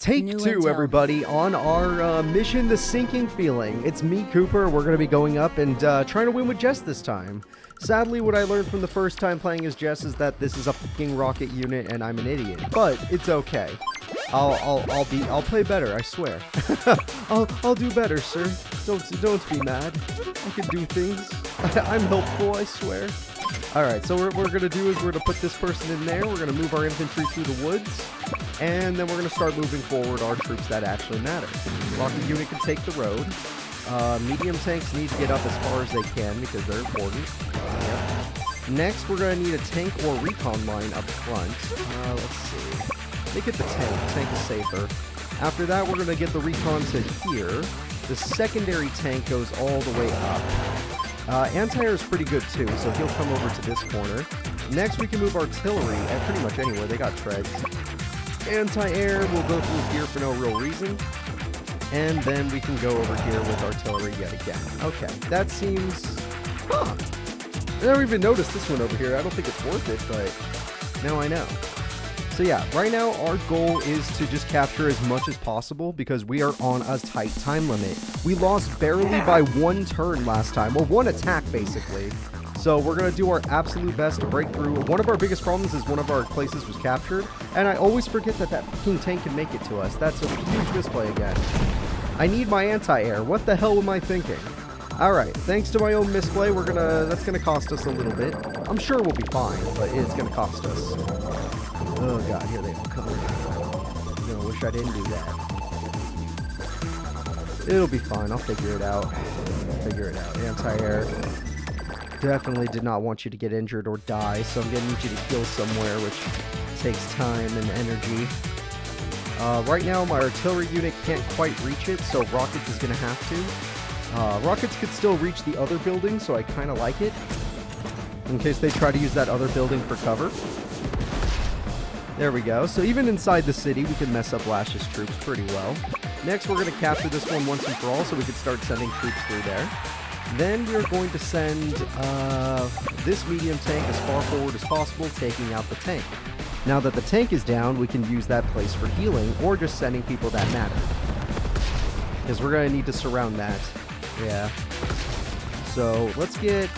Take New two, intel. everybody, on our mission, The Sinking Feeling. It's me, Cooper. We're going to be going up and trying to win with Jess this time. Sadly, what I learned from the first time playing as Jess is that this is a fucking rocket unit and I'm an idiot. But it's okay. I'll play better, I swear. I'll do better, sir. Don't be mad. I can do things. I'm helpful, I swear. Alright, so what we're going to do is we're going to put this person in there. We're going to move our infantry through the woods. And then we're going to start moving forward our troops that actually matter. Rocket unit can take the road. Medium tanks need to get up as far as they can because they're important. Yep. Next, we're going to need a tank or recon line up front. Let's see. Make it the tank. Tank is safer. After that, we're going to get the recon to here. The secondary tank goes all the way up. Anti-air is pretty good too, so he'll come over to this corner. Next, we can move artillery at pretty much anywhere. They got treads. Anti-air will go through here for no real reason. And then we can go over here with artillery yet again. Okay, that seems... Huh. I never even noticed this one over here. I don't think it's worth it, but now I know. So yeah, right now our goal is to just capture as much as possible because we are on a tight time limit. We lost barely by one turn last time, or one attack basically. So we're going to do our absolute best to break through. One of our biggest problems is one of our places was captured, and I always forget that that fucking tank can make it to us. That's a huge misplay again. I need my anti-air. What the hell am I thinking? Alright, thanks to my own misplay, that's gonna cost us a little bit. I'm sure we'll be fine, but it's gonna cost us. Oh god, here they all come. I wish I didn't do that. It'll be fine, I'll figure it out. Anti-air. Definitely did not want you to get injured or die, so I'm gonna need you to heal somewhere, which takes time and energy. Right now, my artillery unit can't quite reach it, so rockets is gonna have to. Rockets could still reach the other building, so I kind of like it. In case they try to use that other building for cover. There we go. So even inside the city, we can mess up Lash's troops pretty well. Next, we're going to capture this one once and for all, so we can start sending troops through there. Then we're going to send this medium tank as far forward as possible, taking out the tank. Now that the tank is down, we can use that place for healing, or just sending people that matter. Because we're going to need to surround that. Yeah. So let's get...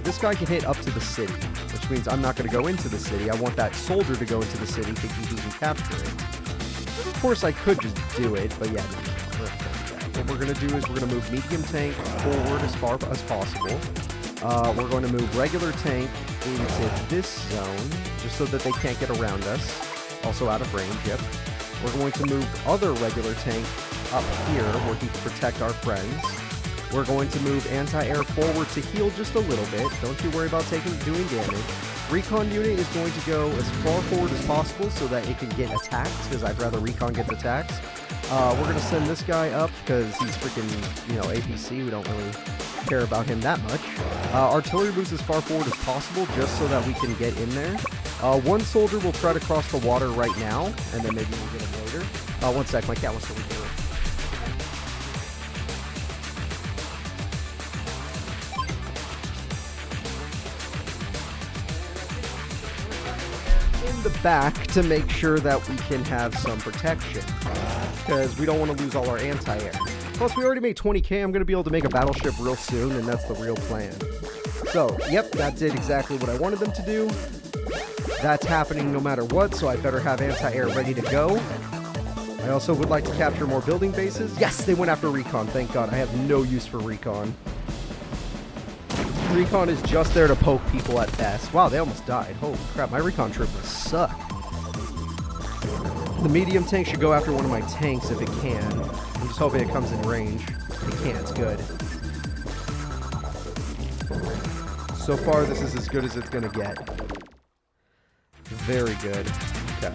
This guy can hit up to the city, which means I'm not going to go into the city. I want that soldier to go into the city thinking he can capture it. Of course, I could just do it, but yeah, what we're going to do is we're going to move medium tank forward as far as possible. We're going to move regular tank into this zone, just so that they can't get around us. Also out of range, yep. We're going to move other regular tank up here, where he can protect our friends. We're going to move anti-air forward to heal just a little bit. Don't you worry about doing damage. Recon unit is going to go as far forward as possible so that it can get attacked, because I'd rather recon gets attacked. We're going to send this guy up because he's freaking, APC. We don't really care about him that much. Artillery moves as far forward as possible just so that we can get in there. One soldier will try to cross the water right now, and then maybe we'll get him later. One sec, my cat wants to leave the room. The back to make sure that we can have some protection, because we don't want to lose all our anti-air. Plus, we already made 20k. I'm going to be able to make a battleship real soon, and that's the real plan. So, yep, that did exactly what I wanted them to do. That's happening no matter what, so I better have anti-air ready to go. I also would like to capture more building bases. Yes, they went after recon. Thank God. I have no use for recon. Recon is just there to poke people at best. Wow, they almost died. Holy crap, my recon troopers suck. The medium tank should go after one of my tanks if it can. I'm just hoping it comes in range. It can't, it's good. So far, this is as good as it's gonna get. Very good. Okay.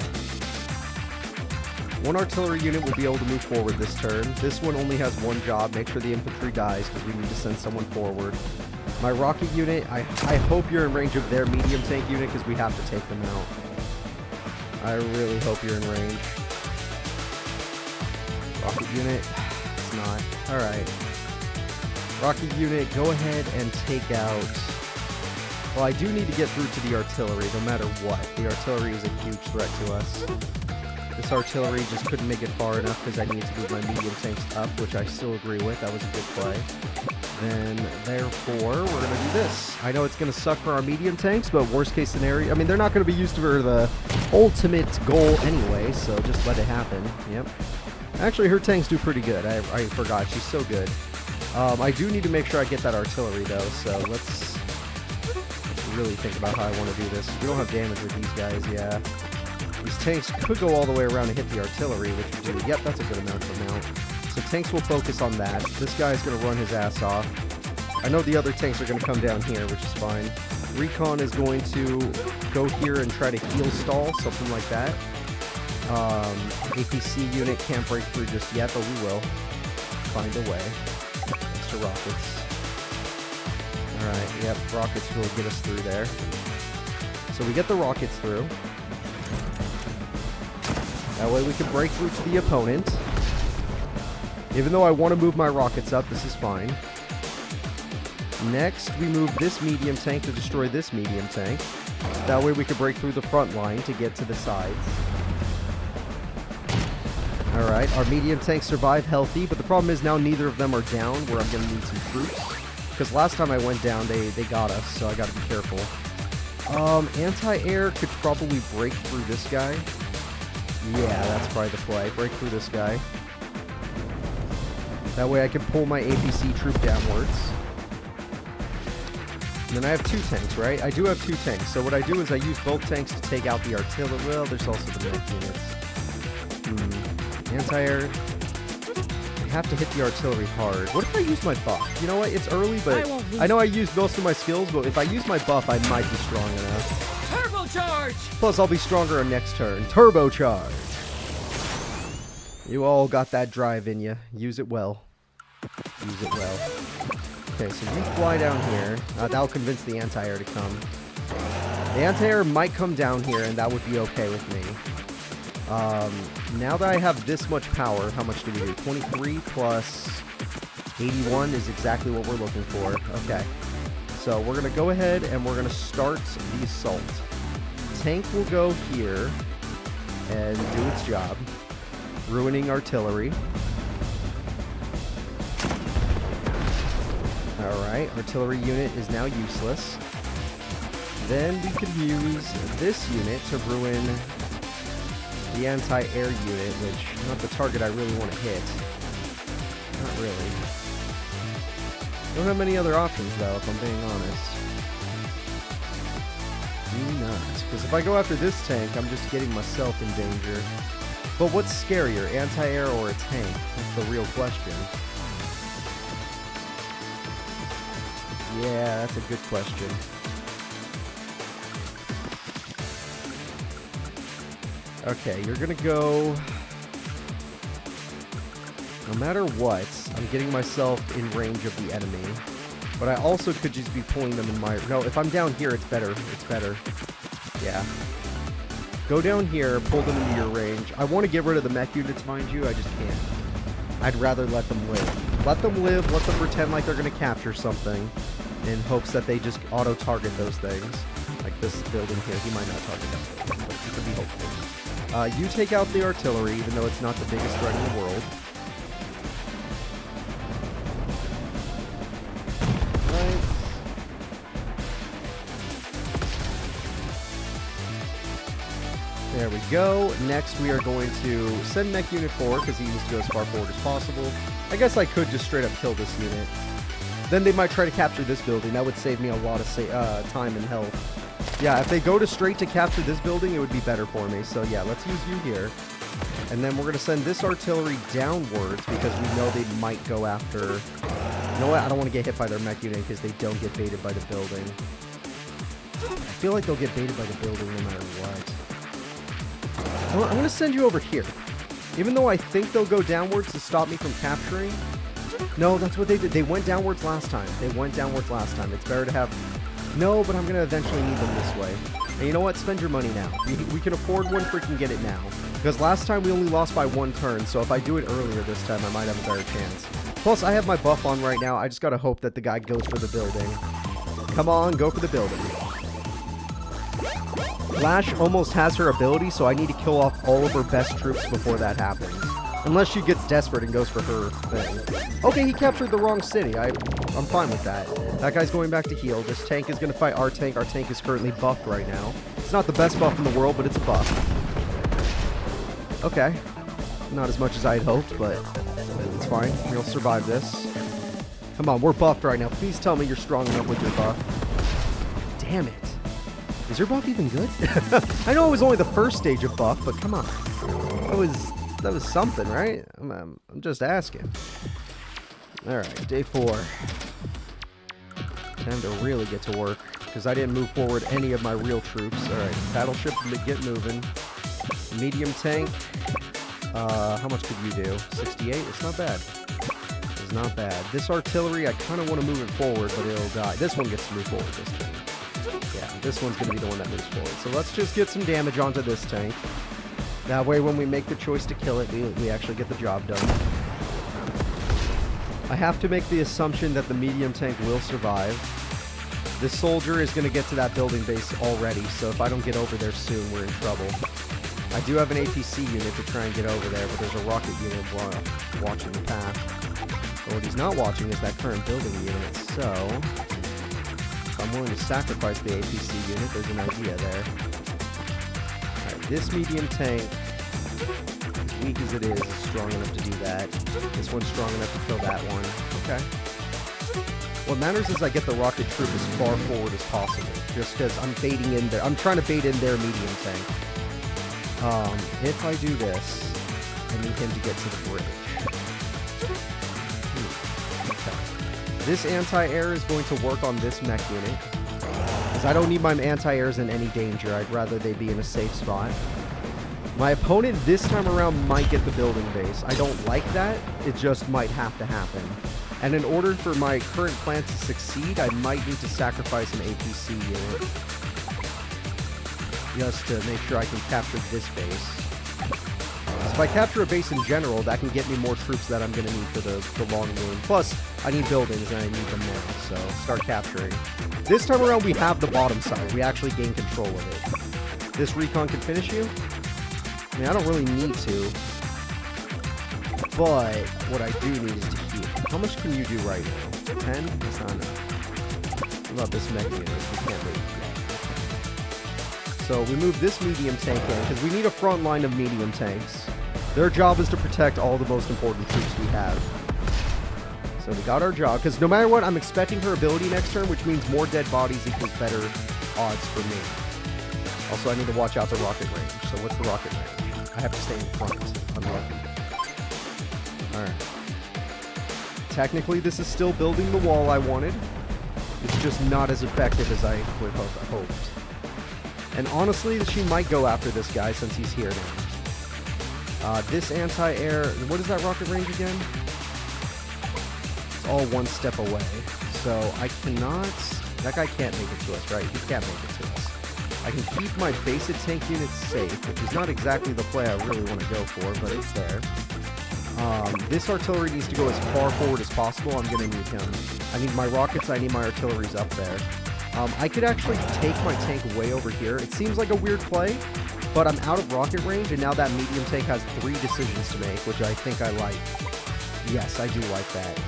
One artillery unit will be able to move forward this turn. This one only has one job. Make sure the infantry dies, because we need to send someone forward. My rocket unit, I hope you're in range of their medium tank unit, because we have to take them out. I really hope you're in range. Rocket unit, it's not. Alright. Rocket unit, go ahead and take out... Well, I do need to get through to the artillery, no matter what. The artillery is a huge threat to us. This artillery just couldn't make it far enough because I needed to move my medium tanks up, which I still agree with. That was a good play. Then, therefore, we're going to do this. I know it's going to suck for our medium tanks, but worst case scenario, I mean, they're not going to be used for the ultimate goal anyway, so just let it happen. Yep. Actually, her tanks do pretty good. I forgot. She's so good. I do need to make sure I get that artillery, though, so let's really think about how I want to do this. We don't have damage with these guys, yeah. These tanks could go all the way around and hit the artillery, which would do... Yep, that's a good amount of amount. So tanks will focus on that. This guy's going to run his ass off. I know the other tanks are going to come down here, which is fine. Recon is going to go here and try to heal stall, something like that. APC unit can't break through just yet, but we will find a way. Extra rockets. Alright, yep, rockets will get us through there. So we get the rockets through. That way we can break through to the opponent. Even though I want to move my rockets up, this is fine. Next, we move this medium tank to destroy this medium tank. That way we can break through the front line to get to the sides. Alright, our medium tanks survive healthy, but the problem is now neither of them are down, where I'm going to need some troops. Because last time I went down, they got us, so I got to be careful. Anti-air could probably break through this guy. Yeah, that's probably the play. Break through this guy. That way I can pull my APC troop downwards. And then I have two tanks, right? I do have two tanks. So what I do is I use both tanks to take out the artillery. Well, there's also the mech units. Anti-air. I have to hit the artillery hard. What if I use my buff? You know what? It's early, but I know I used most of my skills, but if I use my buff, I might be strong enough. Turbocharge! Plus, I'll be stronger on next turn. Turbocharge! You all got that drive in you. Use it well. Use it well. Okay, so you fly down here. That'll convince the anti-air to come. The anti-air might come down here, and that would be okay with me. Now that I have this much power, how much do we do? 23 plus 81 is exactly what we're looking for. Okay. So we're going to go ahead and we're going to start the assault. Tank will go here and do its job. Ruining artillery. Alright, artillery unit is now useless. Then we could use this unit to ruin the anti-air unit, which is not the target I really want to hit. Not really. Don't have many other options, though, if I'm being honest. Do not. Because if I go after this tank, I'm just getting myself in danger. But what's scarier, anti-air or a tank? That's the real question. Yeah, that's a good question. Okay, you're gonna go... No matter what, I'm getting myself in range of the enemy. But I also could just be pulling them in my... No, if I'm down here, it's better. It's better. Yeah. Go down here, pull them into your range. I want to get rid of the mech units, mind you. I just can't. I'd rather let them live. Let them live, let them pretend like they're going to capture something in hopes that they just auto-target those things. Like this building here. He might not target that building, but you could be hopeful. You take out the artillery, even though it's not the biggest threat in the world. Right. There we go. Next, we are going to send Mech Unit 4, because he needs to go as far forward as possible. I guess I could just straight up kill this unit. Then they might try to capture this building. That would save me a lot of time and health. Yeah, if they go to straight to capture this building, it would be better for me. So yeah, let's use you here. And then we're going to send this artillery downwards because we know they might go after... You know what? I don't want to get hit by their mech unit because they don't get baited by the building. I feel like they'll get baited by the building no matter what. I'm going to send you over here. Even though I think they'll go downwards to stop me from capturing. No, that's what they did. They went downwards last time. It's better to have... No, but I'm going to eventually need them this way. And you know what? Spend your money now. We can afford one, freaking get it now. Because last time we only lost by one turn, so if I do it earlier this time, I might have a better chance. Plus, I have my buff on right now. I just got to hope that the guy goes for the building. Come on, go for the building. Flash almost has her ability, so I need to kill off all of her best troops before that happens. Unless she gets desperate and goes for her thing. Okay, he captured the wrong city. I'm fine with that. That guy's going back to heal. This tank is going to fight our tank. Our tank is currently buffed right now. It's not the best buff in the world, but it's a buff. Okay. Not as much as I had hoped, but it's fine. We'll survive this. Come on, we're buffed right now. Please tell me you're strong enough with your buff. Damn it. Is your buff even good? I know it was only the first stage of buff, but come on. That was something, right? I'm just asking. Alright, day 4. Time to really get to work, because I didn't move forward any of my real troops. Alright, battleship, get moving. Medium tank. How much could you do? 68? It's not bad. It's not bad. This artillery, I kind of want to move it forward, but it'll die. This one gets to move forward, this tank. Yeah, this one's going to be the one that moves forward. So let's just get some damage onto this tank. That way, when we make the choice to kill it, we actually get the job done. I have to make the assumption that the medium tank will survive. This soldier is going to get to that building base already, so if I don't get over there soon, we're in trouble. I do have an APC unit to try and get over there, but there's a rocket unit watching the path. But what he's not watching is that current building unit, so if I'm willing to sacrifice the APC unit, there's an idea there. This medium tank, as weak as it is strong enough to do that. This one's strong enough to kill that one. Okay. What matters is I get the rocket troop as far forward as possible, just because I'm baiting in there. I'm trying to bait in their medium tank. If I do this, I need him to get to the bridge. Okay. This anti-air is going to work on this mech unit. I don't need my anti-airs in any danger. I'd rather they be in a safe spot. My opponent this time around might get the building base. I don't like that. It just might have to happen. And in order for my current plan to succeed, I might need to sacrifice an APC unit. Just to make sure I can capture this base. So if I capture a base in general, that can get me more troops that I'm going to need for the long game. Plus, I need buildings and I need them now, so start capturing. This time around, we have the bottom side. We actually gain control of it. This recon can finish you? I mean, I don't really need to. But what I do need is to heal. How much can you do right now? 10? That's not enough. What about this mech unit? We can't wait. So we move this medium tank in, because we need a front line of medium tanks. Their job is to protect all the most important troops we have. So we got our job, because no matter what, I'm expecting her ability next turn, which means more dead bodies equals better odds for me. Also, I need to watch out the rocket range. So what's the rocket range? I have to stay in front. Unlucky. Alright. Technically, this is still building the wall I wanted. It's just not as effective as I would have hoped. And honestly, she might go after this guy since he's here now. This anti-air... What is that rocket range again? It's all one step away. So I cannot... That guy can't make it to us, right? He can't make it to us. I can keep my basic tank units safe, which is not exactly the play I really want to go for, but it's there. This artillery needs to go as far forward as possible. I'm going to need him. I need my rockets. I need my artilleries up there. I could actually take my tank way over here. It seems like a weird play, but I'm out of rocket range, and now that medium tank has 3 decisions to make, which I think I like. Yes, I do like that.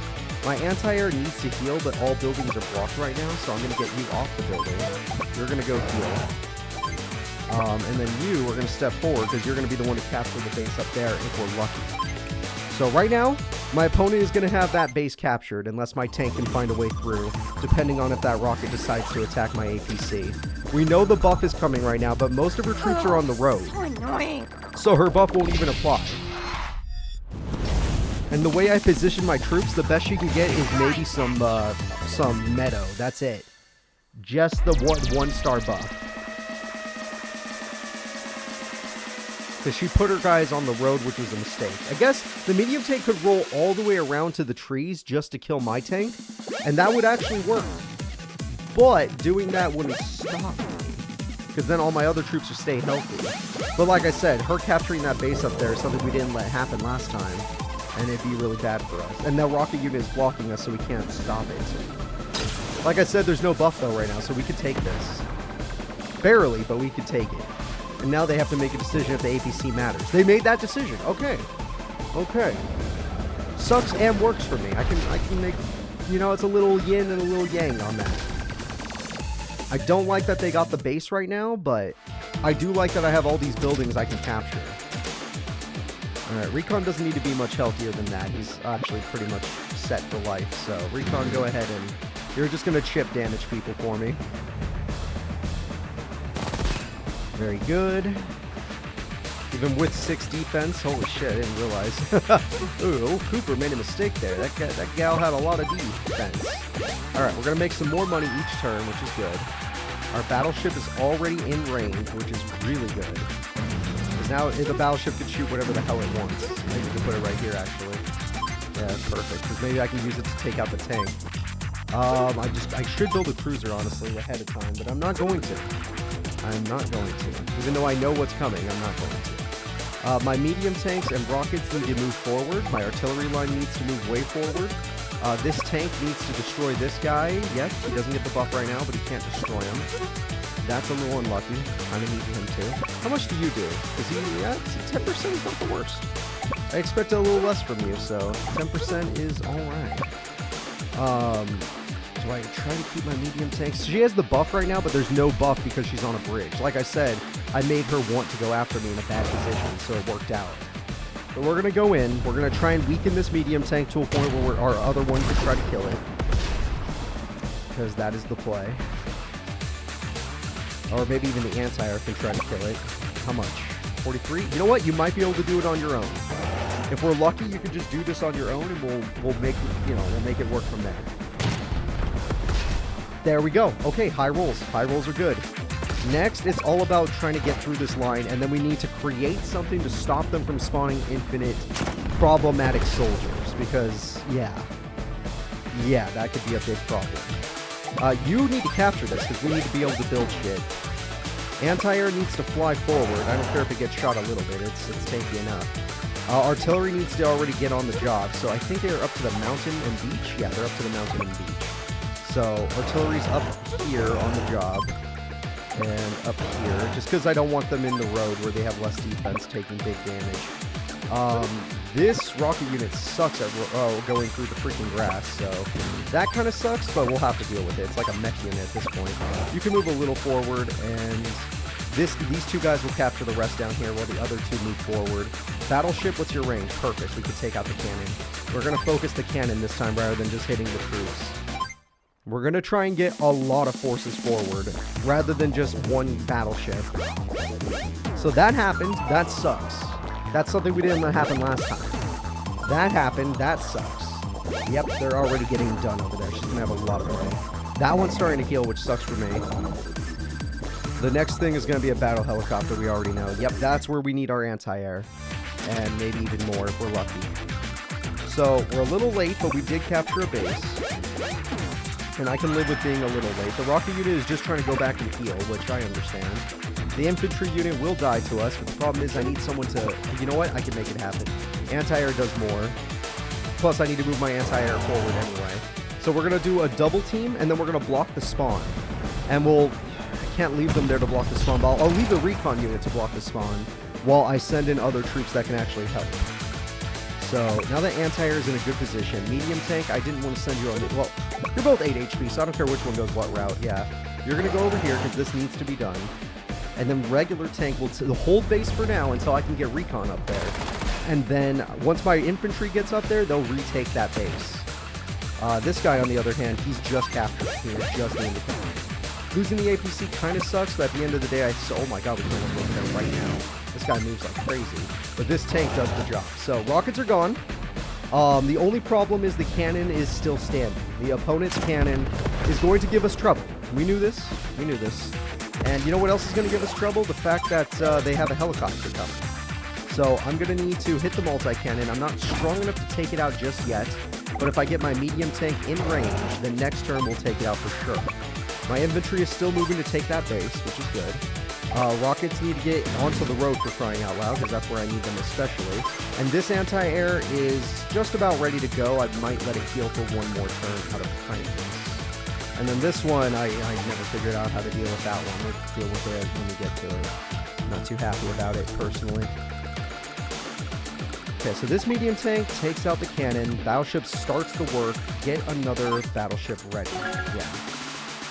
My anti-air needs to heal, but all buildings are blocked right now, so I'm going to get you off the building. You're going to go heal. And then you are going to step forward, because you're going to be the one to capture the base up there if we're lucky. So right now, my opponent is going to have that base captured, unless my tank can find a way through, depending on if that rocket decides to attack my APC. We know the buff is coming right now, but most of her troops are on the road. So annoying. So her buff won't even apply. And the way I position my troops, the best she can get is maybe some meadow. That's it. Just the one-star buff. Because she put her guys on the road, which was a mistake. I guess the medium tank could roll all the way around to the trees just to kill my tank, and that would actually work. But doing that wouldn't stop me, because then all my other troops would stay healthy. But like I said, her capturing that base up there is something we didn't let happen last time, and it'd be really bad for us. And that rocket unit is blocking us, so we can't stop it. Like I said, there's no buff though right now, so we could take this. Barely, but we could take it. And now they have to make a decision if the APC matters. They made that decision. Okay. Okay. Sucks and works for me. I can make, you know, it's a little yin and a little yang on that. I don't like that they got the base right now, but I do like that I have all these buildings I can capture. Alright, Recon doesn't need to be much healthier than that. He's actually pretty much set for life. So, Recon, go ahead and you're just going to chip damage people for me. Very good. Even with 6 defense. Holy shit, I didn't realize. Ooh, Cooper made a mistake there. That gal had a lot of defense. Alright, we're going to make some more money each turn, which is good. Our battleship is already in range, which is really good. Because now the battleship can shoot whatever the hell it wants. I need to put it right here, actually. Yeah, that's perfect. Because maybe I can use it to take out the tank. I should build a cruiser, honestly, ahead of time, but I'm not going to. I'm not going to. Even though I know what's coming, I'm not going to. My medium tanks and rockets need to move forward. My artillery line needs to move way forward. This tank needs to destroy this guy. Yes, he doesn't get the buff right now, but he can't destroy him. That's a little unlucky. Kind of need him too. How much do you do? Is he, yeah, 10% is not the worst. I expected a little less from you, so 10% is alright. Do I try to keep my medium tanks? She has the buff right now, but there's no buff because she's on a bridge. Like I said, I made her want to go after me in a bad position, so it worked out. But we're going to go in. We're going to try and weaken this medium tank to a point where our other one can try to kill it. Because that is the play. Or maybe even the anti-air can try to kill it. How much? 43? You know what? You might be able to do it on your own. If we're lucky, you can just do this on your own, and we'll make it work from there. There we go. Okay, high rolls. High rolls are good. Next, it's all about trying to get through this line, and then we need to create something to stop them from spawning infinite problematic soldiers, because, yeah, that could be a big problem. You need to capture this, because we need to be able to build shit. Anti-air needs to fly forward. I don't care if it gets shot a little bit. It's tanky enough. Artillery needs to already get on the job, so I think they're up to the mountain and beach. Yeah, they're up to the mountain and beach. So, artillery's up here on the job. And up here, just because I don't want them in the road where they have less defense taking big damage. This rocket unit sucks at going through the freaking grass, so that kind of sucks, but we'll have to deal with it. It's like a mech unit at this point. You can move a little forward, and these two guys will capture the rest down here while the other two move forward. Battleship, what's your range? Perfect, we can take out the cannon. We're going to focus the cannon this time rather than just hitting the troops. We're going to try and get a lot of forces forward, rather than just one battleship. So that happened. That sucks. That's something we didn't let happen last time. That happened. That sucks. Yep, they're already getting done over there. She's going to have a lot of money. That one's starting to heal, which sucks for me. The next thing is going to be a battle helicopter, we already know. Yep, that's where we need our anti-air. And maybe even more if we're lucky. So, we're a little late, but we did capture a base. And I can live with being a little late. The rocket unit is just trying to go back and heal, which I understand. The infantry unit will die to us, but the problem is I need someone to... You know what? I can make it happen. Anti-air does more. Plus, I need to move my anti-air forward anyway. So we're going to do a double team, and then we're going to block the spawn. And we'll... I can't leave them there to block the spawn, but I'll leave the recon unit to block the spawn while I send in other troops that can actually help. So, now that anti-air is in a good position, medium tank, I didn't want to send you on... Well, you're both 8 HP, so I don't care which one goes what route, yeah. You're going to go over here, because this needs to be done. And then regular tank will hold base for now until I can get recon up there. And then, once my infantry gets up there, they'll retake that base. This guy, on the other hand, he's just captured. He is just in the town. Losing the APC kind of sucks, but at the end of the day, oh my god, we can almost go there right now. This guy moves like crazy. But this tank does the job. So, rockets are gone. The only problem is the cannon is still standing. The opponent's cannon is going to give us trouble. We knew this. We knew this. And you know what else is going to give us trouble? The fact that they have a helicopter coming. So I'm going to need to hit the multi-cannon. I'm not strong enough to take it out just yet. But if I get my medium tank in range, then next turn we'll take it out for sure. My infantry is still moving to take that base, which is good. Rockets need to get onto the road for crying out loud, because that's where I need them especially. And this anti-air is just about ready to go. I might let it heal for one more turn out of kindness. And then this one, I never figured out how to deal with that one. We'll deal with it when we get to it. Not too happy about it, personally. Okay, so this medium tank takes out the cannon. Battleship starts the work. Get another battleship ready. Yeah.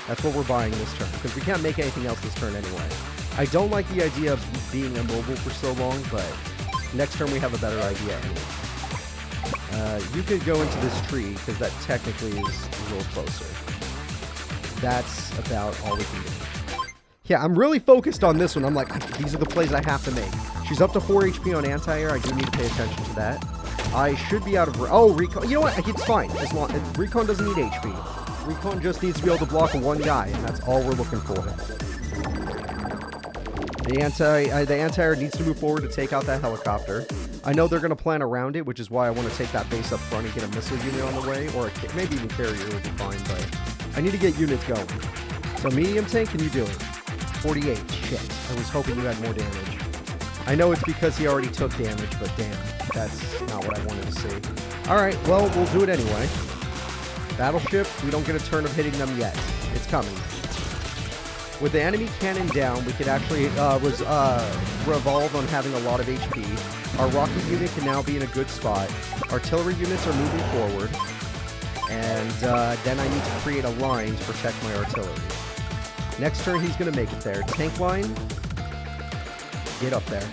That's what we're buying this turn, because we can't make anything else this turn anyway. I don't like the idea of being immobile for so long, but next turn we have a better idea anyway. You could go into this tree, because that technically is a little closer. That's about all we can do. Yeah, I'm really focused on this one. I'm like, these are the plays I have to make. She's up to 4 HP on anti-air. I do need to pay attention to that. I should be out of... Oh, recon. You know what? It's fine. As long recon doesn't need HP. Recon just needs to be able to block one guy, and that's all we're looking for. The anti-air needs to move forward to take out that helicopter. I know they're going to plan around it, which is why I want to take that base up front and get a missile unit on the way, or maybe even carrier would be fine, but I need to get units going. So medium tank, can you do it? 48. Shit. I was hoping you had more damage. I know it's because he already took damage, but damn, that's not what I wanted to see. Alright, well, we'll do it anyway. Battleship, we don't get a turn of hitting them yet. It's coming. With the enemy cannon down, we could actually revolve on having a lot of HP. Our rocket unit can now be in a good spot. Artillery units are moving forward. And then I need to create a line to protect my artillery. Next turn, he's going to make it there. Tank line. Get up there.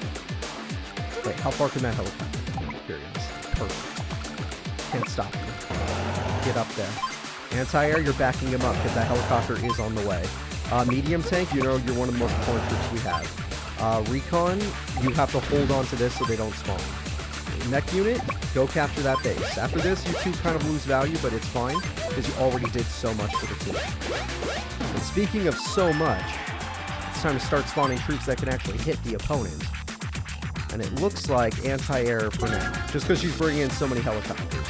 Wait, how far can that helicopter? I'm curious. Perfect. Can't stop you. Get up there. Anti-air, you're backing him up because that helicopter is on the way. Medium tank, you know you're one of the most important troops we have. Recon, you have to hold on to this so they don't spawn. Mech unit, go capture that base. After this, you two kind of lose value, but it's fine because you already did so much for the team. And speaking of so much, it's time to start spawning troops that can actually hit the opponent. And it looks like anti-air for now, just because she's bringing in so many helicopters.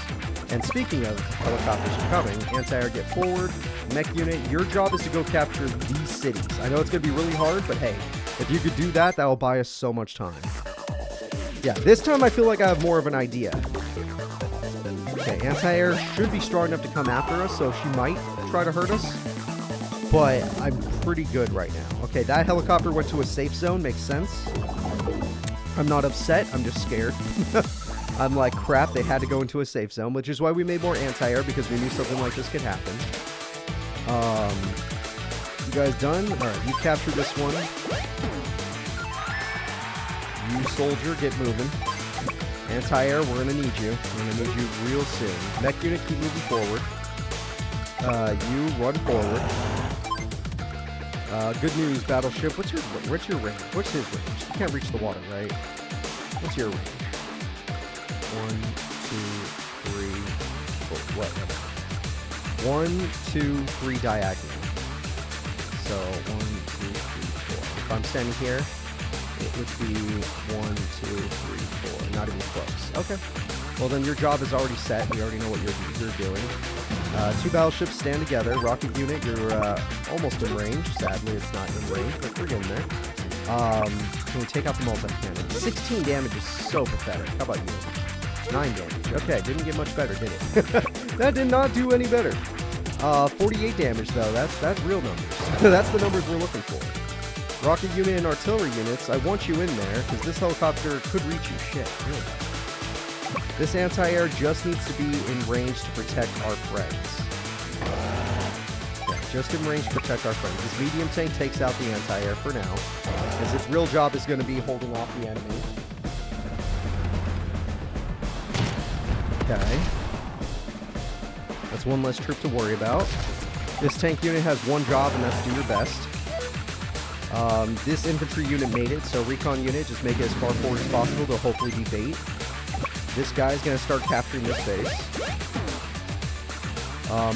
And speaking of helicopters coming, anti-air, get forward. Mech unit, your job is to go capture these cities. I know it's going to be really hard, but hey, if you could do that, that will buy us so much time. Yeah, this time I feel like I have more of an idea. Okay, anti-air should be strong enough to come after us, so she might try to hurt us. But I'm pretty good right now. Okay, that helicopter went to a safe zone, makes sense. I'm not upset, I'm just scared. I'm like, crap, they had to go into a safe zone, which is why we made more anti-air, because we knew something like this could happen. You guys done? Alright, you captured this one. You soldier, get moving. Anti-air, we're gonna need you. We're gonna need you real soon. Mech unit, keep moving forward. You run forward. Good news, Battleship. What's your range? What's his range? You can't reach the water, right? What's your range? 1, 2, 3, 4. Whatever. 1, 2, 3 diagonal. So 1, 2, 3, 4. If I'm standing here, it would be 1, 2, 3, 4. Not even close. Okay. Well, then your job is already set. We already know what you're doing. 2 battleships stand together. Rocket unit, you're almost in range. Sadly, it's not in range, but we're getting there. Can we take out the multi-cannon? 16 damage is so pathetic. How about you? 9 damage. Okay, didn't get much better, did it? That did not do any better. 48 damage, though. That's real numbers. That's the numbers we're looking for. Rocket unit and artillery units, I want you in there, because this helicopter could reach you. Shit, really. This anti-air just needs to be in range to protect our friends. Yeah, just in range to protect our friends. This medium tank takes out the anti-air for now, because its real job is going to be holding off the enemy. Okay. That's one less troop to worry about. This tank unit has one job, and that's do your best. This infantry unit made it, so recon unit, just make it as far forward as possible to hopefully be bait. This guy's going to start capturing this base.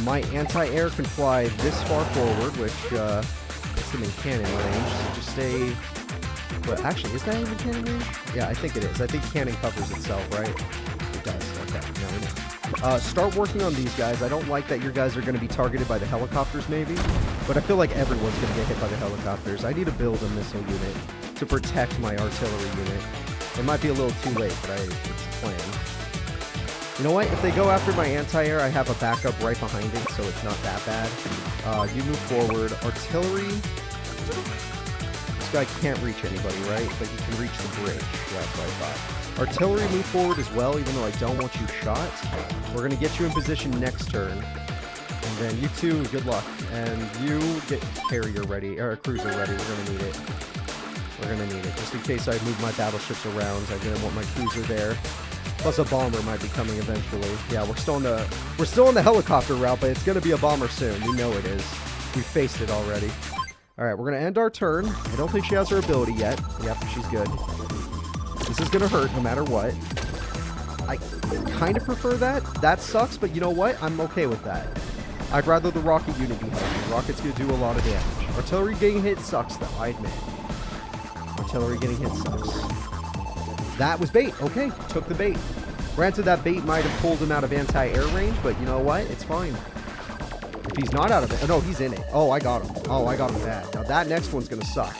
My anti-air can fly this far forward, which puts them in cannon range, so just stay... Well, actually, is that even cannon range? Yeah, I think it is. I think cannon covers itself, right? It does. Okay, now we know. Start working on these guys. I don't like that your guys are going to be targeted by the helicopters, maybe. But I feel like everyone's going to get hit by the helicopters. I need to build a missile unit to protect my artillery unit. It might be a little too late, but it's a plan. You know what? If they go after my anti-air, I have a backup right behind it, so it's not that bad. You move forward. Artillery. This guy can't reach anybody, right? But he can reach the bridge. Yeah, that's what I thought. Artillery, move forward as well, even though I don't want you shot. We're going to get you in position next turn. And then you two, good luck. And you get carrier ready, or cruiser ready. We're going to need it. We're going to need it. Just in case I move my battleships around, I didn't want my cruiser there. Plus a bomber might be coming eventually. Yeah, we're still on the helicopter route, but it's going to be a bomber soon. We know it is. We faced it already. All right, we're going to end our turn. I don't think she has her ability yet. Yep, she's good. This is going to hurt no matter what. I kind of prefer that. That sucks, but you know what? I'm okay with that. I'd rather the rocket unit be healthy. Rocket's going to do a lot of damage. Artillery getting hit sucks, though, I admit. Artillery getting hit sucks. That was bait. Okay, took the bait. Granted, that bait might have pulled him out of anti-air range, but you know what? It's fine. If he's not out of it... Oh, no, he's in it. Oh, I got him. Oh, I got him bad. Now, that next one's going to suck.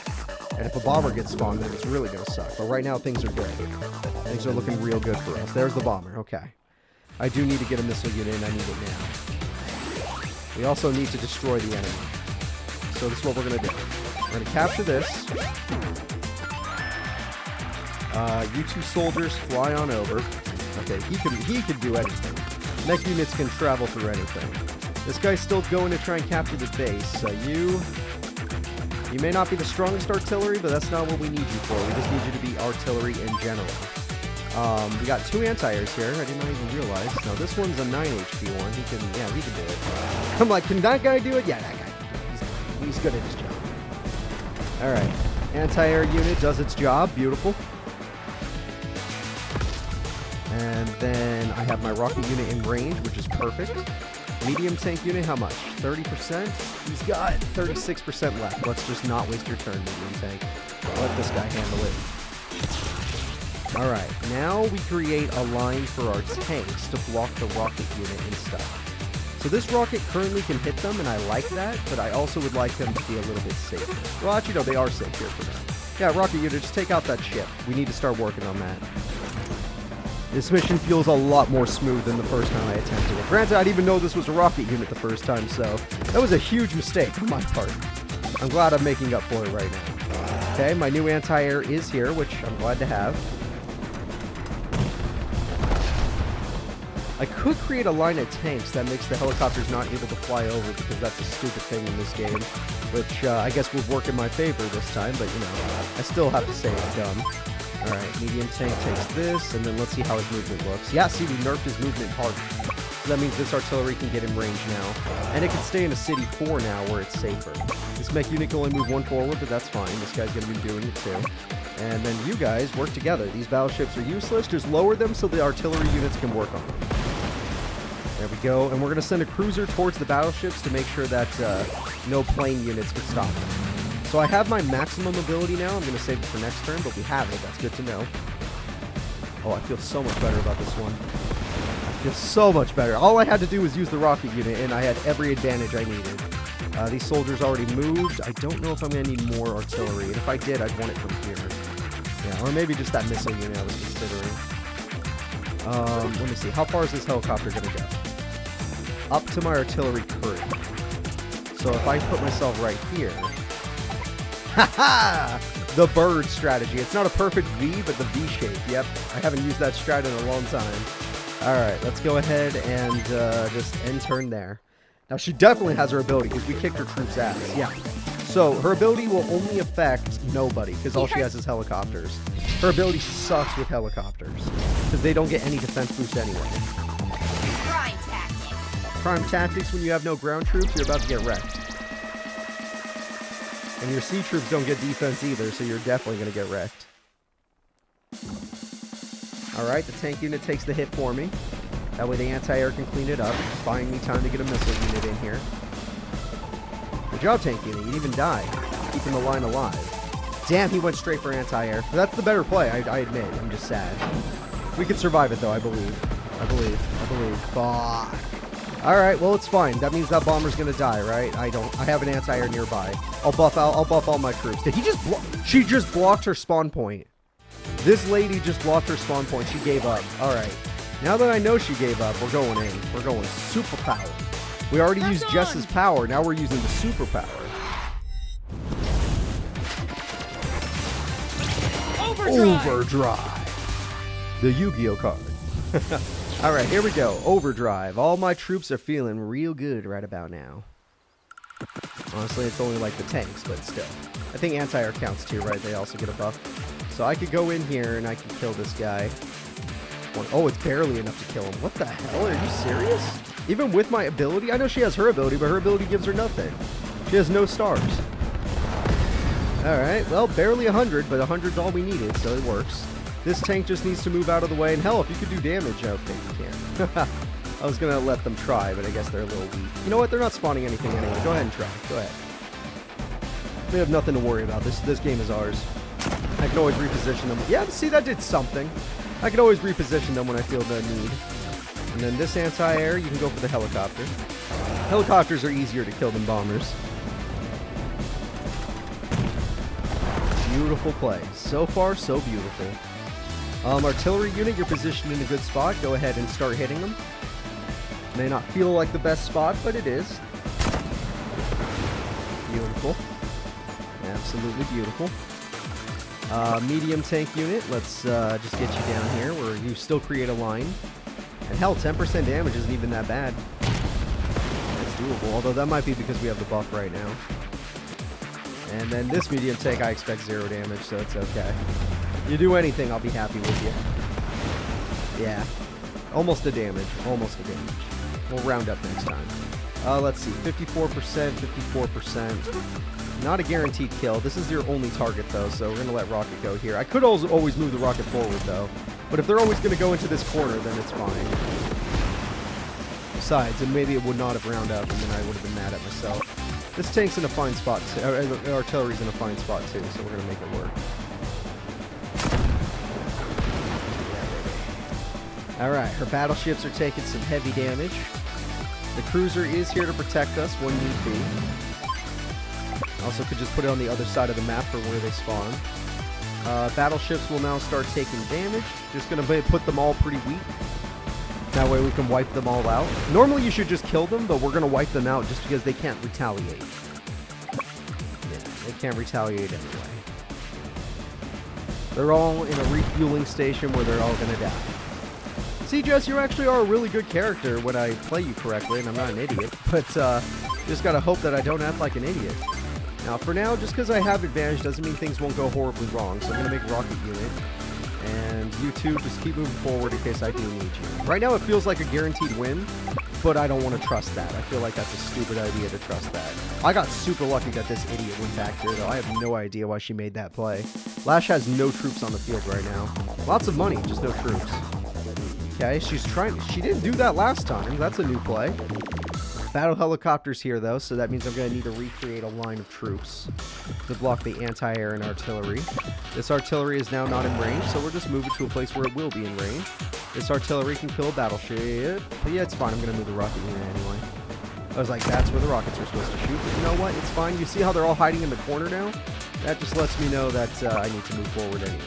And if a bomber gets spawned, then it's really going to suck. But right now, things are good. Things are looking real good for us. There's the bomber. Okay. I do need to get a missile unit, and I need it now. We also need to destroy the enemy. So this is what we're going to do. We're going to capture this. You two soldiers fly on over. Okay, he could do anything. Mech units can travel through anything. This guy's still going to try and capture the base. So you may not be the strongest artillery, but that's not what we need you for. We just need you to be artillery in general. We got two anti-airs here. I did not even realize. Now this one's a 9 HP one. He can do it. I'm like, can that guy do it? Yeah, that guy can do it. He's good at his job. All right, anti-air unit does its job. Beautiful. And then I have my rocket unit in range, which is perfect. Medium tank unit, how much? 30%? He's got 36% left. Let's just not waste your turn, medium tank. Let this guy handle it. Alright, now we create a line for our tanks to block the rocket unit and stuff. So this rocket currently can hit them, and I like that, but I also would like them to be a little bit safer. Well, actually, no, they are safe here for now. Yeah, rocket unit, just take out that ship. We need to start working on that. This mission feels a lot more smooth than the first time I attempted it. Granted, I didn't even know this was a rocket unit the first time, so that was a huge mistake on my part. I'm glad I'm making up for it right now. Okay, my new anti-air is here, which I'm glad to have. I could create a line of tanks that makes the helicopters not able to fly over, because that's a stupid thing in this game, which I guess would work in my favor this time, but you know, I still have to say it's dumb. Alright, medium tank takes this, and then let's see how his movement looks. Yeah, see, we nerfed his movement hard. So that means this artillery can get in range now. And it can stay in a city 4 now, where it's safer. This mech unit can only move 1 forward, but that's fine. This guy's going to be doing it too. And then you guys work together. These battleships are useless. Just lower them so the artillery units can work on them. There we go. And we're going to send a cruiser towards the battleships to make sure that no plane units can stop them. So I have my maximum ability now. I'm going to save it for next turn, but we have it. That's good to know. Oh, I feel so much better about this one. I feel so much better. All I had to do was use the rocket unit, and I had every advantage I needed. These soldiers already moved. I don't know if I'm going to need more artillery. And if I did, I'd want it from here. Yeah, or maybe just that missile unit I was considering. Let me see. How far is this helicopter going to go? Up to my artillery crew. So if I put myself right here... Haha! The bird strategy. It's not a perfect V, but the V shape. Yep, I haven't used that strat in a long time. Alright, let's go ahead and just end turn there. Now, she definitely has her ability, because we kicked her troops' ass. Yeah. So, her ability will only affect nobody, because all she has is helicopters. Her ability sucks with helicopters, because they don't get any defense boost anyway. Prime tactics. Prime tactics, when you have no ground troops, you're about to get wrecked. And your sea troops don't get defense either, so you're definitely going to get wrecked. Alright, the tank unit takes the hit for me. That way the anti-air can clean it up, buying me time to get a missile unit in here. Good job, tank unit. You didn't even die. Keeping the line alive. Damn, he went straight for anti-air. That's the better play, I admit. I'm just sad. We can survive it, though, I believe. I believe. Fuck. Alright, well, it's fine. That means that bomber's gonna die, right? I have an anti-air nearby. I'll buff all my troops. Did he just she just blocked her spawn point. This lady just blocked her spawn point. She gave up. Alright. Now that I know she gave up, we're going in. We're going superpower. We already used Jess's power. Now we're using the superpower. Overdrive. The Yu-Gi-Oh card. All right, here we go. Overdrive. All my troops are feeling real good right about now. Honestly, it's only like the tanks, but still. I think anti-air counts too, right? They also get a buff. So I could go in here and I can kill this guy. Oh, it's barely enough to kill him. What the hell? Are you serious? Even with my ability? I know she has her ability, but her ability gives her nothing. She has no stars. Alright, well, barely 100, but 100's all we needed, so it works. This tank just needs to move out of the way, and hell, if you could do damage, okay, you can. I was gonna let them try, but I guess they're a little weak. You know what? They're not spawning anything anyway. Go ahead and try. Go ahead. We have nothing to worry about. This game is ours. I can always reposition them. Yeah, see, that did something. I can always reposition them when I feel the need. And then this anti-air, you can go for the helicopter. Helicopters are easier to kill than bombers. Beautiful play. So far, so beautiful. Artillery unit, you're positioned in a good spot. Go ahead and start hitting them. May not feel like the best spot, but it is. Beautiful. Absolutely beautiful. Medium tank unit, let's just get you down here where you still create a line. And hell, 10% damage isn't even that bad. It's doable, although that might be because we have the buff right now. And then this medium tank, I expect 0 damage, so it's okay. You do anything, I'll be happy with you. Yeah. Almost a damage. Almost a damage. We'll round up next time. Let's see. 54%, 54%. Not a guaranteed kill. This is your only target, though, so we're going to let Rocket go here. I could always move the Rocket forward, though. But if they're always going to go into this corner, then it's fine. Besides, and maybe it would not have round up, and then I would have been mad at myself. This tank's in a fine spot, too. Artillery's in a fine spot, too, so we're going to make it work. Alright, her battleships are taking some heavy damage. The cruiser is here to protect us when need be. Also could just put it on the other side of the map for where they spawn. Battleships will now start taking damage. Just going to put them all pretty weak. That way we can wipe them all out. Normally you should just kill them, but we're going to wipe them out just because they can't retaliate. Yeah, they can't retaliate anyway. They're all in a refueling station where they're all going to die. See, Jess, you actually are a really good character when I play you correctly, and I'm not an idiot. But just gotta hope that I don't act like an idiot. Now, for now, just because I have advantage doesn't mean things won't go horribly wrong. So I'm gonna make Rocket Unit, and you two just keep moving forward in case I do need you. Right now, it feels like a guaranteed win, but I don't want to trust that. I feel like that's a stupid idea to trust that. I got super lucky that this idiot went back here, though. I have no idea why she made that play. Lash has no troops on the field right now. Lots of money, just no troops. Okay, she didn't do that last time. That's a new play. Battle helicopters here, though, so that means I'm going to need to recreate a line of troops to block the anti-air and artillery. This artillery is now not in range, so we're just moving to a place where it will be in range. This artillery can kill a battleship, but yeah, it's fine. I'm going to move the rocket unit anyway. I was like, that's where the rockets are supposed to shoot, but you know what? It's fine. You see how they're all hiding in the corner now? That just lets me know that I need to move forward anyway.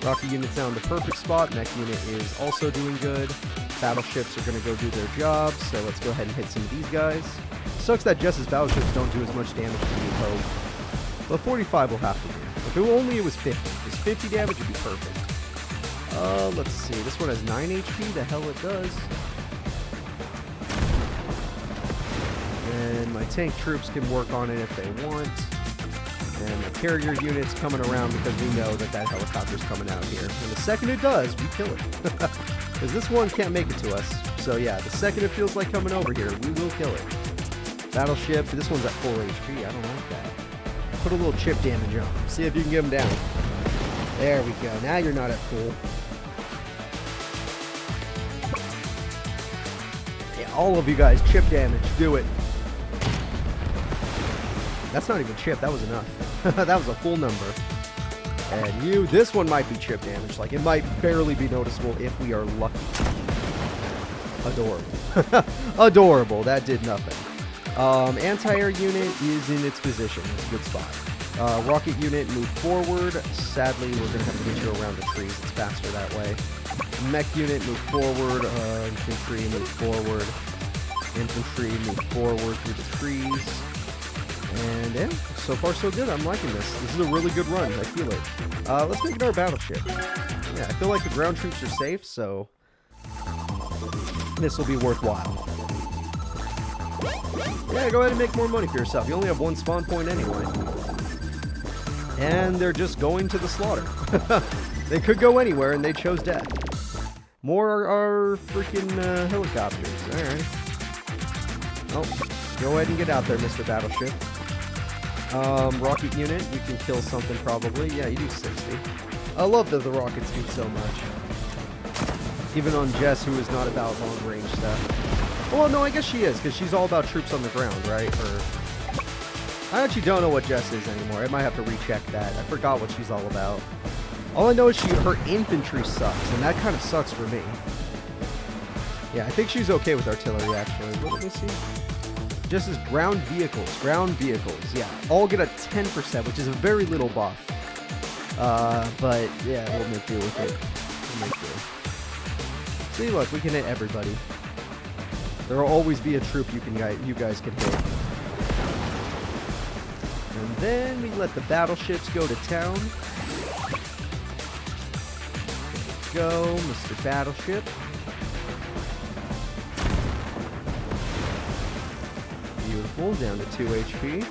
Rocket unit's now in the perfect spot. Mech unit is also doing good. Battleships are going to go do their job, so let's go ahead and hit some of these guys. Sucks that Jess's battleships don't do as much damage as you hope. But 45 will have to do. If it was 50. If it's 50 damage, would be perfect. Let's see. This one has 9 HP. The hell it does. And my tank troops can work on it if they want. And the carrier unit's coming around because we know that helicopter's coming out here. And the second it does, we kill it. Because this one can't make it to us. So yeah, the second it feels like coming over here, we will kill it. Battleship, this one's at full HP. I don't like that. Put a little chip damage on him. See if you can get him down. There we go. Now you're not at full. Yeah, all of you guys, chip damage. Do it. That's not even chip. That was enough. That was a full number. And this one might be chip damage. Like, it might barely be noticeable if we are lucky. Adorable. Adorable. That did nothing. Anti-air unit is in its position. It's a good spot. Rocket unit, move forward. Sadly, we're going to have to get you around the trees. It's faster that way. Mech unit, move forward. Infantry, move forward. Infantry, move forward through the trees. And yeah, so far so good. I'm liking this. This is a really good run. I feel it. Let's make it our battleship. Yeah, I feel like the ground troops are safe, so this will be worthwhile. Yeah, go ahead and make more money for yourself. You only have one spawn point anyway. And they're just going to the slaughter. They could go anywhere, and they chose death. More are freaking helicopters. Alright. Oh, go ahead and get out there, Mr. Battleship. Rocket unit, you can kill something probably. Yeah, you do 60. I love that the rockets do so much. Even on Jess, who is not about long-range stuff. Well, no, I guess she is, because she's all about troops on the ground, right? Or I actually don't know what Jess is anymore. I might have to recheck that. I forgot what she's all about. All I know is her infantry sucks, and that kind of sucks for me. Yeah, I think she's okay with artillery, actually. Let me see. Just as ground vehicles. Ground vehicles, yeah. All get a 10%, which is a very little buff. But, yeah, we'll make do with it. We'll make do. See, look, we can hit everybody. There will always be a troop you guys can hit. And then we let the battleships go to town. There we go, Mr. Battleship. Beautiful, down to 2 HP.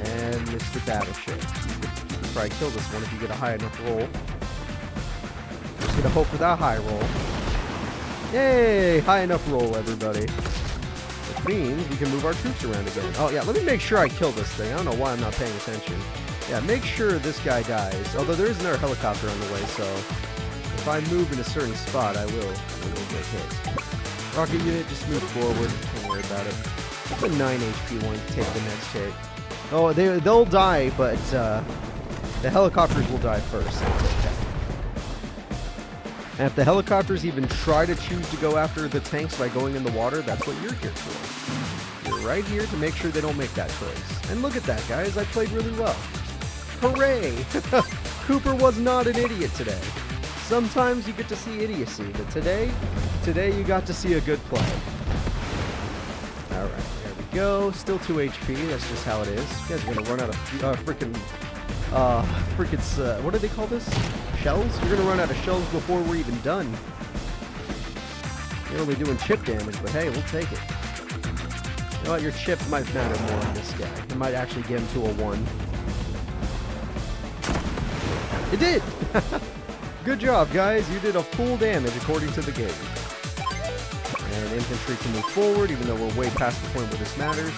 And Mr. Battleship. You could probably kill this one if you get a high enough roll. Just gonna hope for that high roll. Yay! High enough roll, everybody. Which means we can move our troops around again. Oh, yeah, let me make sure I kill this thing. I don't know why I'm not paying attention. Yeah, make sure this guy dies. Although there is another helicopter on the way, so if I move in a certain spot, I will get hit. Rocket unit, just move forward. Don't worry about it. The 9 HP one to take the next hit. Oh, they'll die, but the helicopters will die first. So it's okay. And if the helicopters even try to choose to go after the tanks by going in the water, that's what you're here for. You're right here to make sure they don't make that choice. And look at that, guys. I played really well. Hooray! Cooper was not an idiot today. Sometimes you get to see idiocy, but today you got to see a good play. Alright, there we go. Still 2 HP. That's just how it is. You guys are going to run out of what do they call this? Shells? We're going to run out of shells before we're even done. You're only doing chip damage, but hey, we'll take it. You know what? Your chip might matter more on this guy. It might actually get him to a 1. It did! Good job, guys. You did a full damage according to the game. And infantry can move forward, even though we're way past the point where this matters.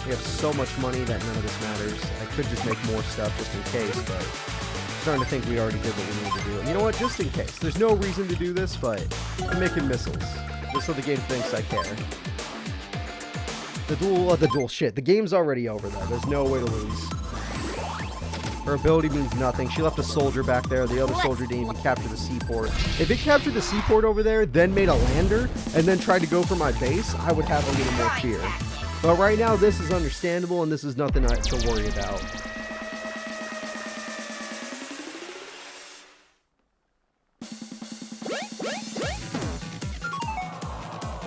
We have so much money that none of this matters. I could just make more stuff just in case, but I'm starting to think we already did what we needed to do. And you know what? Just in case. There's no reason to do this, but I'm making missiles. Just so the game thinks I care. The duel shit. The game's already over, though. There's no way to lose. Her ability means nothing. She left a soldier back there. The other soldier didn't even capture the seaport. If it captured the seaport over there, then made a lander, and then tried to go for my base, I would have a little more fear. But right now, this is understandable, and this is nothing to worry about.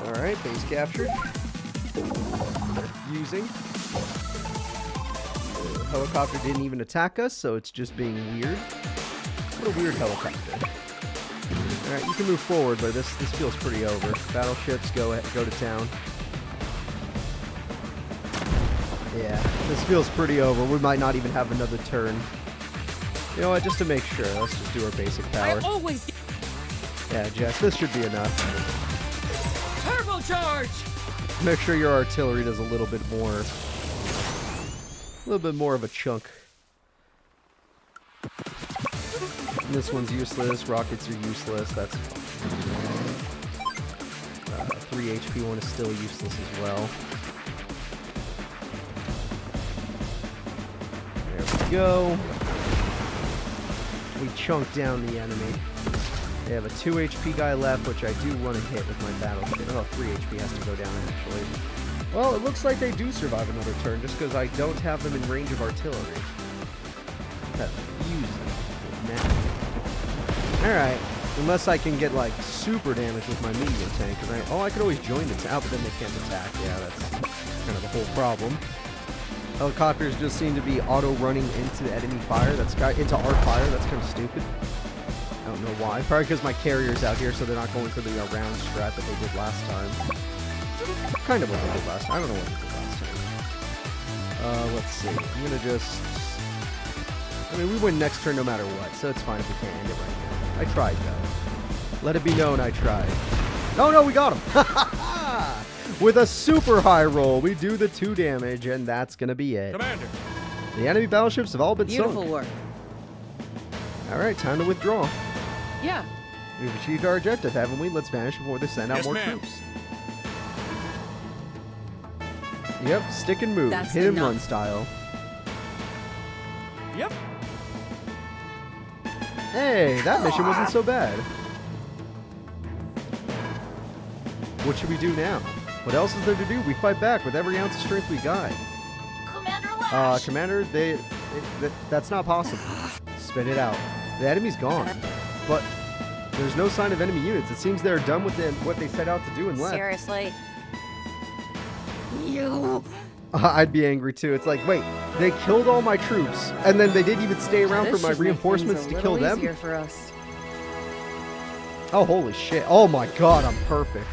Alright, base captured. They're fusing. The helicopter didn't even attack us, so it's just being weird. What a weird helicopter. Alright, you can move forward, but this feels pretty over. Battleships, go to town. Yeah, this feels pretty over. We might not even have another turn. You know what, just to make sure, let's just do our basic power. Yeah, Jess, this should be enough. Turbocharge! Make sure your artillery does a little bit more of a chunk. And this one's useless, rockets are useless, that's fine. 3 HP one is still useless as well. Go. We chunk down the enemy. They have a 2 HP guy left, which I do want to hit with my battleship. Oh, 3 HP has to go down, actually. Well, it looks like they do survive another turn, just because I don't have them in range of artillery. That fusing. Alright. Unless I can get, like, super damage with my medium tank, right? Oh, I could always join the tank, but then they can't attack. Yeah, that's kind of the whole problem. Helicopters just seem to be auto-running into enemy fire. Into our fire. That's kind of stupid. I don't know why. Probably because my carrier's out here, so they're not going for the round strat that they did last time. Kind of what they did last time. I don't know what they did last time. Let's see. I'm going to just... I mean, we win next turn no matter what, so it's fine if we can't end it right now. I tried, though. Let it be known I tried. Oh, no, we got him. With a super high roll, we do the 2 damage, and that's going to be it. Commander. The enemy battleships have all been Beautiful sunk. work. All right, time to withdraw. Yeah. We've achieved our objective, haven't we? Let's vanish before they send out Yes, more ma'am. troops. Yep, stick and move. That's Hit and enough. run style. Yep. Hey, that mission wasn't so bad. What should we do now? What else is there to do? We fight back with every ounce of strength we got. Commander Lash! Commander, that's not possible. Spit it out. The enemy's gone, but there's no sign of enemy units. It seems they're done with what they set out to do and left. Seriously? You... I'd be angry too. It's like, wait, they killed all my troops, and then they didn't even stay around for This my should make reinforcements things to a kill little them? easier for us. Oh, holy shit. Oh my god, I'm perfect.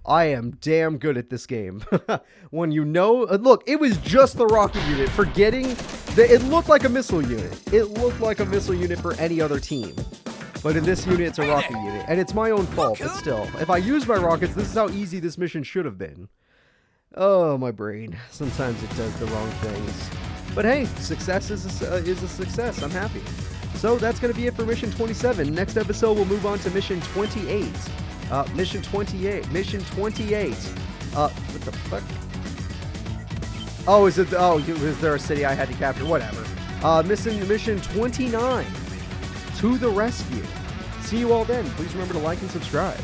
I am damn good at this game. When you know... look, it was just the rocket unit. Forgetting... it looked like a missile unit. It looked like a missile unit for any other team. But in this unit, it's a rocket unit. And it's my own fault, but still. If I use my rockets, this is how easy this mission should have been. Oh, my brain. Sometimes it does the wrong things. But hey, success is a success. I'm happy. So that's going to be it for Mission 27. Next episode, we'll move on to Mission 28. Mission 28. What the fuck? Oh, is it... oh, is there a city I had to capture? Whatever. Mission 29. To the rescue. See you all then. Please remember to like and subscribe.